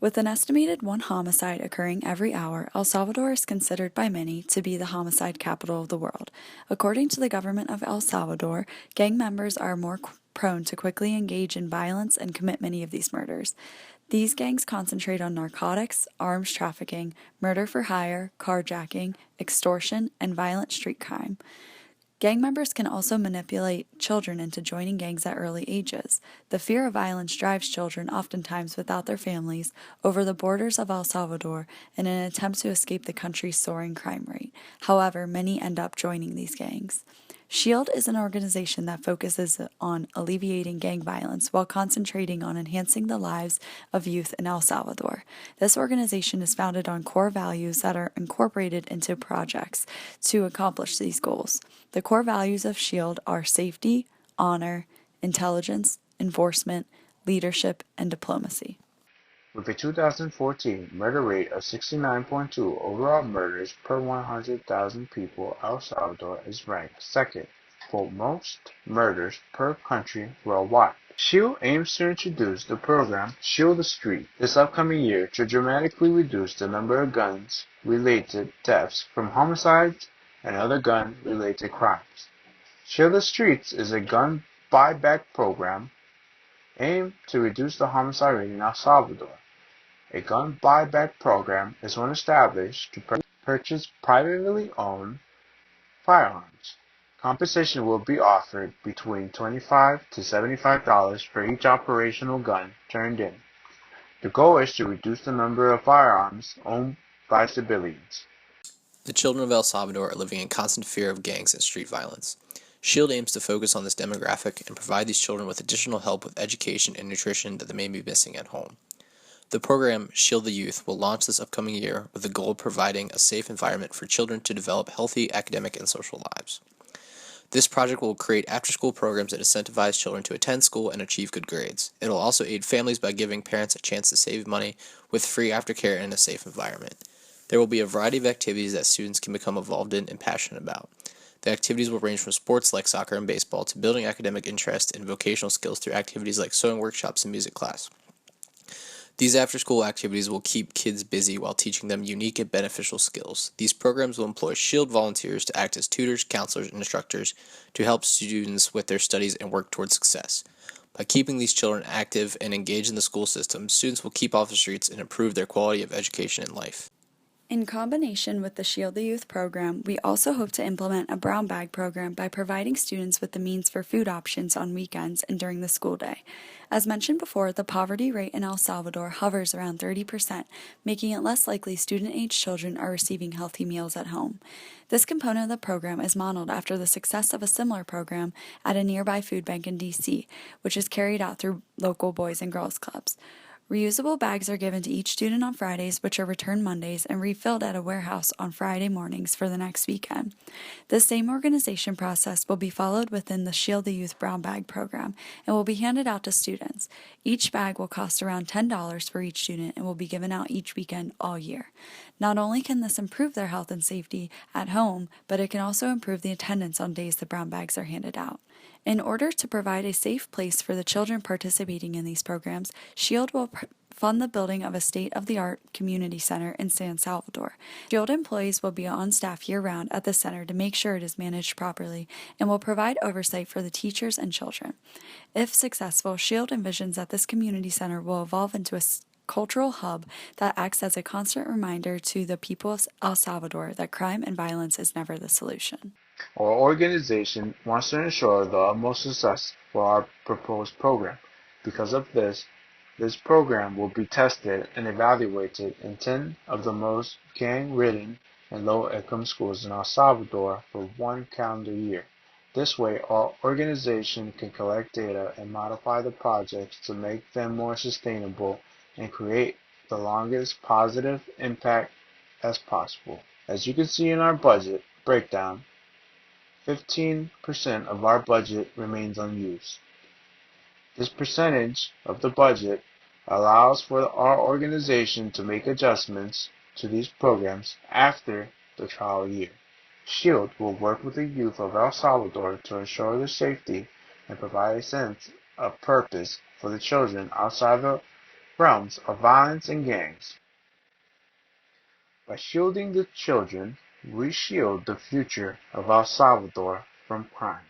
With an estimated one homicide occurring every hour, El Salvador is considered by many to be the homicide capital of the world. According to the government of El Salvador, gang members are more prone to quickly engage in violence and commit many of these murders. These gangs concentrate on narcotics, arms trafficking, murder for hire, carjacking, extortion, and violent street crime. Gang members can also manipulate children into joining gangs at early ages. The fear of violence drives children, oftentimes without their families, over the borders of El Salvador in an attempt to escape the country's soaring crime rate. However, many end up joining these gangs. SHIELD is an organization that focuses on alleviating gang violence while concentrating on enhancing the lives of youth in El Salvador. This organization is founded on core values that are incorporated into projects to accomplish these goals. The core values of SHIELD are safety, honor, intelligence, enforcement, leadership, and diplomacy. With a 2014 murder rate of 69.2 overall murders per 100,000 people, El Salvador is ranked second for most murders per country worldwide. SHIELD aims to introduce the program Shield the Street this upcoming year to dramatically reduce the number of gun-related deaths from homicides and other gun-related crimes. Shield the Streets is a gun buyback program aimed to reduce the homicide rate in El Salvador. A gun buyback program is one established to purchase privately owned firearms. Compensation will be offered between $25 to $75 for each operational gun turned in. The goal is to reduce the number of firearms owned by civilians. The children of El Salvador are living in constant fear of gangs and street violence. SHIELD aims to focus on this demographic and provide these children with additional help with education and nutrition that they may be missing at home. The program, Shield the Youth, will launch this upcoming year with the goal of providing a safe environment for children to develop healthy academic and social lives. This project will create after-school programs that incentivize children to attend school and achieve good grades. It will also aid families by giving parents a chance to save money with free aftercare in a safe environment. There will be a variety of activities that students can become involved in and passionate about. The activities will range from sports like soccer and baseball to building academic interest and vocational skills through activities like sewing workshops and music class. These after-school activities will keep kids busy while teaching them unique and beneficial skills. These programs will employ SHIELD volunteers to act as tutors, counselors, and instructors to help students with their studies and work towards success. By keeping these children active and engaged in the school system, students will keep off the streets and improve their quality of education and life. In combination with the Shield the Youth program, we also hope to implement a brown bag program by providing students with the means for food options on weekends and during the school day. As mentioned before, the poverty rate in El Salvador hovers around 30%, making it less likely student-age children are receiving healthy meals at home. This component of the program is modeled after the success of a similar program at a nearby food bank in D.C., which is carried out through local Boys and Girls Clubs. Reusable bags are given to each student on Fridays, which are returned Mondays, and refilled at a warehouse on Friday mornings for the next weekend. This same organization process will be followed within the Shield the Youth Brown Bag program and will be handed out to students. Each bag will cost around $10 for each student and will be given out each weekend all year. Not only can this improve their health and safety at home, but it can also improve the attendance on days the brown bags are handed out. In order to provide a safe place for the children participating in these programs, SHIELD will fund the building of a state-of-the-art community center in San Salvador. SHIELD employees will be on staff year-round at the center to make sure it is managed properly and will provide oversight for the teachers and children. If successful, SHIELD envisions that this community center will evolve into a cultural hub that acts as a constant reminder to the people of El Salvador that crime and violence is never the solution. Our organization wants to ensure the utmost success for our proposed program. Because of this program will be tested and evaluated in 10 of the most gang-ridden and low-income schools in El Salvador for 1 calendar year. This way, our organization can collect data and modify the projects to make them more sustainable and create the longest positive impact as possible. As you can see in our budget breakdown, 15% of our budget remains unused. This percentage of the budget allows for our organization to make adjustments to these programs after the trial year. SHIELD will work with the youth of El Salvador to ensure their safety and provide a sense of purpose for the children outside the realms of violence and gangs. By shielding the children, we shield the future of El Salvador from crime.